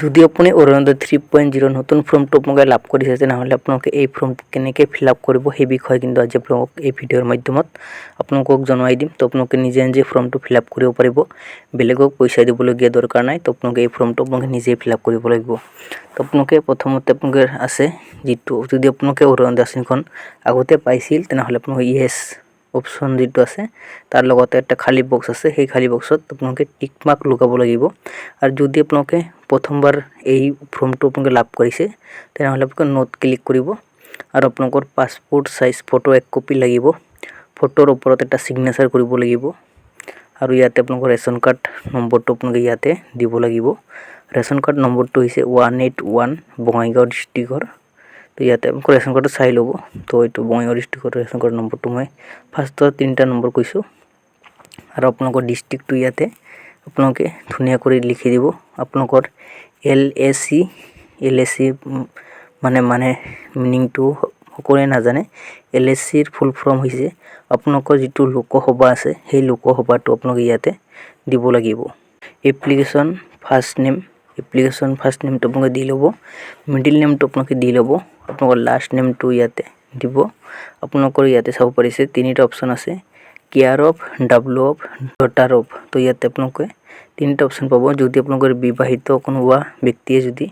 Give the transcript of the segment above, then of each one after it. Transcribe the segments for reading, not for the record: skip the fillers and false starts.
যদি আপুনি অৰুণোদয় 3.0 নতুন ফৰ্মটো আপোনালোকে লাভ কৰিছে তেনেহ'লে আপোনালোকে এই ফৰ্মটো কেনেকৈ ফিল আপ কৰিব সেই বিষয়ে কিন্তু আজি আপোনালোকক এই ভিডিঅ'ৰ মাধ্যমত আপোনালোকক জনাই দিম। তো আপোনালোকে নিজে নিজে ফৰ্মটো ফিল আপ কৰিব পাৰিব, বেলেগক পইচা দিবলগীয়া দৰকাৰ নাই। তো আপোনালোকে এই ফৰ্মটো আপোনালোকে নিজে ফিল আপ কৰিব লাগিব। তো আপোনালোকে প্ৰথমতে আপোনালোকে আছে যিটো যদি আপোনালোকে অৰুণোদয় আঁচনিখন আগতে পাইছিল তেনেহ'লে আপোনালোকে ইয়েছ অপশ্যন যিটো আছে তাৰ লগতে একটা খালী বক্স আছে, সেই খালী বক্সত আপোনালোকে টিক মাৰ্ক লগাব লাগিব। আৰু যদি আপোনালোকে প্ৰথমবাৰ এই ফৰ্মটো আপোনালোকে লাভ কৰিছে তেনেহ'লে আপোনালোকে নোট ক্লিক কৰিব আৰু আপোনালোকৰ পাছপোৰ্ট সাইজ ফটো এক কপি লাগিব। ফটোৰ ওপৰত এটা সিগনেচাৰ কৰিব লাগিব আৰু ইয়াতে আপোনালোকৰ ৰেচন কাৰ্ড নম্বৰটো আপোনালোকে ইয়াতে দিব লাগিব। ৰেচন কাৰ্ড নম্বৰটো হৈছে 181 বঙাইগাঁও ডিষ্ট্ৰিক্টৰ। তো ইয়াতে আপোনালোকৰ ৰেচন কাৰ্ডটো চাই ল'ব। তো এইটো বঙাইগাঁও ডিষ্ট্ৰিক্টৰ ৰেচন কাৰ্ড নম্বৰটো মই ফাৰ্ষ্টত 3টা নম্বৰ কৈছোঁ আৰু আপোনালোকৰ ডিষ্ট্ৰিক্টটো ইয়াতে আপোনালোকে ধুনীয়া কৰি লিখি দিব। আপোনালোকৰ LAC মানে মিনিংটো সকলোৱে নাজানে। LACৰ ফুল ফৰ্ম হৈছে আপোনালোকৰ যিটো লোকসভা আছে সেই লোকসভাটো আপোনালোকে ইয়াতে দিব লাগিব। এপ্লিকেশ্যন ফাৰ্ষ্ট নেমটো আপোনালোকে দি ল'ব, মিডিল নেমটো আপোনালোকে দি ল'ব, আপোনালোকৰ লাষ্ট নেমটো ইয়াতে দিব। আপোনালোকৰ ইয়াতে চাব পাৰিছে 3টা অপশ্যন আছে, care of, W of, daughter of. তো ইয়াতে আপোনালোকে 3টা অপশ্যন পাব। যদি আপোনালোকৰ বিবাহিত কোনোবা ব্যক্তিয়ে যদি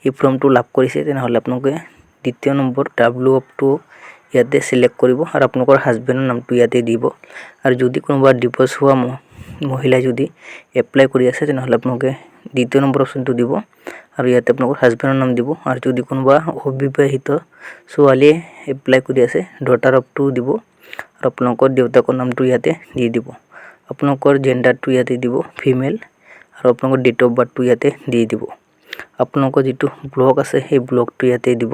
এই ফৰ্মটো লাভ কৰিছে তেনেহ'লে আপোনালোকে দ্বিতীয় নম্বৰ ডাব্লু অফটো ইয়াতে সিলেক্ট কৰিব আৰু আপোনালোকৰ হাজবেণ্ডৰ নামটো ইয়াতে দিব। আৰু যদি কোনোবা ডিভোৰ্স হোৱা মহিলা যদি এপ্লাই কৰি আছে তেনেহ'লে আপোনালোকে দ্বিতীয় নম্বৰ অপশ্যনটো দিব আৰু ইয়াতে আপোনালোকৰ হাজবেণ্ডৰ নাম দিব। আৰু যদি কোনোবা অবিবাহিত ছোৱালীয়ে এপ্লাই কৰি আছে ডটাৰ অফটো দিব আৰু আপোনালোকৰ দেউতাকৰ নামটো ইয়াতে দি দিব। আপোনালোকৰ জেণ্ডাৰটো ইয়াতে দিব ফিমেল আৰু আপোনালোকৰ ডেট অফ বাৰ্থটো ইয়াতে দি দিব। আপোনালোকৰ যিটো ব্লক আছে সেই ব্লকটো ইয়াতে দিব,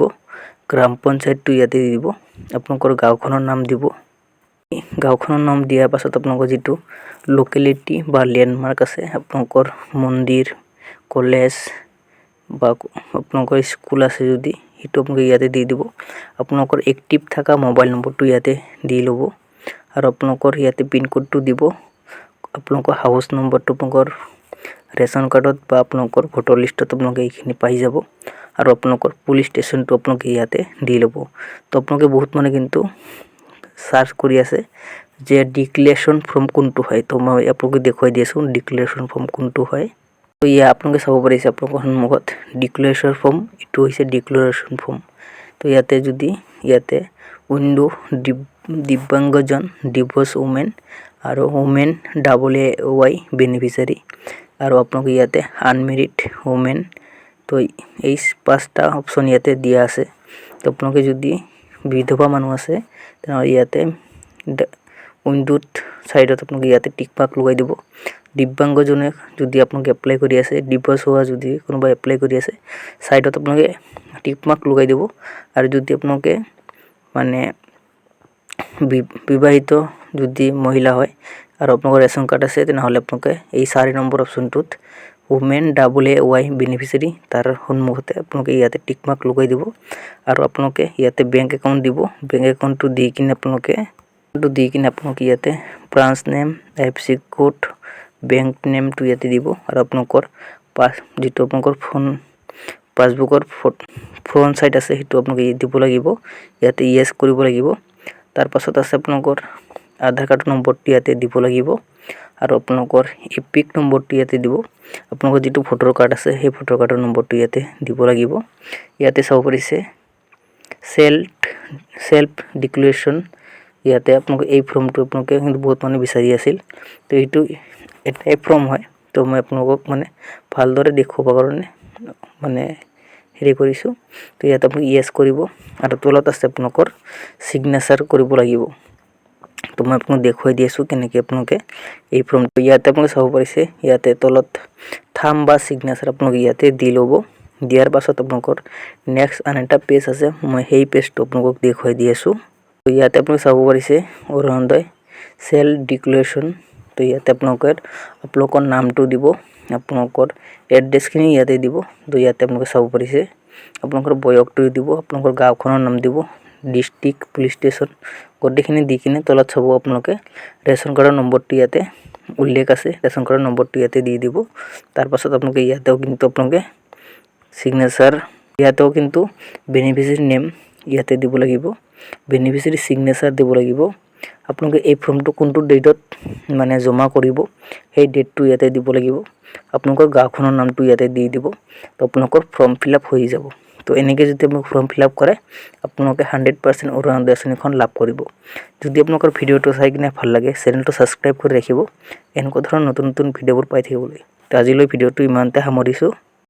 গ্ৰাম পঞ্চায়তটো ইয়াতে দি দিব, আপোনালোকৰ গাঁওখনৰ নাম দিব। গাঁওখনৰ নাম দিয়াৰ পাছত আপোনালোকৰ যিটো লোকেলিটি বা লেণ্ডমাৰ্ক আছে, আপোনালোকৰ মন্দিৰ, কলেজ বা আপোনালোকৰ স্কুল আছে যদি সেইটো আপোনালোকে ইয়াতে দি দিব। আপোনালোকৰ এক্টিভ থকা মোবাইল নম্বৰটো ইয়াতে দি ল'ব আৰু আপোনালোকৰ ইয়াতে পিনক'ডটো দিব। আপোনালোকৰ হাউচ নম্বৰটো আপোনালোকৰ ৰেচন কাৰ্ডত বা আপোনালোকৰ ভোটাৰ লিষ্টত আপোনালোকে এইখিনি পাই যাব আৰু আপোনালোকৰ পুলিচ ষ্টেচনটো আপোনালোকে ইয়াতে দি ল'ব। তো আপোনালোকে বহুত কিন্তু সাৰ্চ কৰি আছে যে ডিক্লেৰেশ্যন ফৰ্ম কোনটো হয়। তো মই আপোনালোকে দেখুৱাই দি আছোঁ ডিক্লেৰেশ্যন ফৰ্ম কোনটো হয়। তো আপোনালোকে চাব পাৰিছে আপোনালোকৰ সন্মুখত ডিক্লেৰেশ্যন ফৰ্ম, এইটো হৈছে ডিক্লেৰেশ্যন ফৰ্ম। তো ইয়াতে উইন্ডো দিব্যাংগজন, ডিভোৰ্স উমেন আৰু উমেন AAY বেনিফিচিয়াৰী আৰু আপোনালোকে ইয়াতে আনমেৰিড উমেন। তো এই 5টা অপশ্যন ইয়াতে দিয়া আছে। তো আপোনালোকে যদি বিধৱা মানুহ আছে তেনেহ'লে ইয়াতে উইন্ডোত সাইডত আপোনালোকে ইয়াতে টিক মাৰ্ক লগাই দিব। দিব্যাংগজনে যদি আপোনালোকে এপ্লাই কৰি আছে, ডিভোৰ্স হোৱা যদি কোনোবা এপ্লাই কৰি আছে সাইডত আপোনালোকে টিক মাৰ্ক লগাই দিব। আৰু যদি আপোনালোকে বিবাহিত যদি মহিলা হয় আৰু আপোনালোকৰ ৰেচন কাৰ্ড আছে তেনেহ'লে আপোনালোকে এই 4 নম্বৰ অপশ্যনটোত উমেন AAY বেনিফিচিয়াৰী তাৰ সন্মুখতে আপোনালোকে ইয়াতে টিক মাৰ্ক লগাই দিব আৰু আপোনালোকে ইয়াতে বেংক একাউণ্ট দিব। বেংক একাউণ্টটো দি কিনে আপোনালোকে ইয়াতে branch name, IFSC code, bank নেমটো ইয়াতে দিব আৰু আপোনালোকৰ যিটো আপোনালোকৰ পাছবুকৰ ফ্ৰণ্ট সাইড আছে সেইটো আপোনালোকে দিব লাগিব, ইয়াতে ইয়েছ কৰিব লাগিব। তাৰ পাছত আছে আপোনালোকৰ আধাৰ কাৰ্ড নম্বৰটো ইয়াতে দিব লাগিব আৰু আপোনালোকৰ এপিক নম্বৰটো ইয়াতে দিব। আপোনালোকৰ যিটো ভোটাৰ কাৰ্ড আছে সেই ভোটাৰ কাৰ্ডৰ নম্বৰটো ইয়াতে দিব লাগিব। ইয়াতে চাব পাৰিছে সেল্ফ ডিক্লেৰেশ্যন। ইয়াতে আপোনালোকে এই ফৰ্মটো আপোনালোকে কিন্তু বহুত বিচাৰি আছিল। তো এইটো এটাই ফৰ্ম হয়। তো মই আপোনালোকক ভালদৰে দেখুৱাব কাৰণে হেৰি কৰিছোঁ। তো ইয়াতে আপুনি ইয়েছ কৰিব আৰু তলত আছে আপোনালোকৰ সিগনেচাৰ কৰিব লাগিব। তো মই আপোনাক দেখুৱাই দি আছোঁ কেনেকৈ আপোনালোকে এই ফৰ্মটো ইয়াতে আপোনালোকে চাব পাৰিছে। ইয়াতে তলত থাম বা সিগনেচাৰ আপোনালোকে ইয়াতে দি ল'ব। দিয়াৰ পাছত আপোনালোকৰ নেক্সট আন এটা পেজ আছে, মই সেই পেজটো আপোনালোকক দেখুৱাই দি আছোঁ। তো ইয়াতে আপোনালোকে চাব পাৰিছে অৰুণোদয় সেল্ফ ডিক্লেৰেশ্যন। তো ইয়াতে আপোনালোকৰ নামটো দিব, আপোনালোকৰ এড্ৰেছখিনি ইয়াতে দিব। তো ইয়াতে আপোনালোকে চাব পাৰিছে আপোনালোকৰ বয়সটো দিব, আপোনালোকৰ গাঁওখনৰ নাম দিব, ডিষ্ট্ৰিক্ট, পুলিচ ষ্টেচন গোটেইখিনি দি কিনে তলত চাব আপোনালোকে ৰেচন কাৰ্ডৰ নম্বৰটো ইয়াতে উল্লেখ আছে, ৰেচন কাৰ্ডৰ নম্বৰটো ইয়াতে দি দিব। তাৰ পাছত আপোনালোকে ইয়াতেও কিন্তু আপোনালোকে সিগনেচাৰ ইয়াতেও কিন্তু বেনিফিচিয়াৰী নেম ইয়াতে দিব লাগিব বেনিফিচিয়াৰী সিগনেচাৰ দিব লাগিব আপোনালোকে এই ফৰ্মটো কোনটো ডেটত মানে জমা কৰিব সেই ডেটটো ইয়াতে দিব লাগিব আপোনালোকৰ গাঁওখনৰ নামটো ইয়াতে দি দিব তো আপোনালোকৰ ফৰ্ম ফিলআপ হৈ যাব তো এনেকৈ যদি আপুনি ফৰ্ম ফিলআপ কৰে আপোনালোকে 100% অৰুণোদয় আঁচনিখন লাভ কৰিব যদি আপোনালোকৰ ভিডিঅ'টো চাই কিনে ভাল লাগে চেনেলটো সাবস্ক্ৰাইব কৰি ৰাখিব এনেকুৱা ধৰণৰ নতুন নতুন ভিডিঅ'বোৰ পাই থাকিবলৈ তো আজিলৈ ভিডিঅ'টো ইমানতে সামৰিছোঁ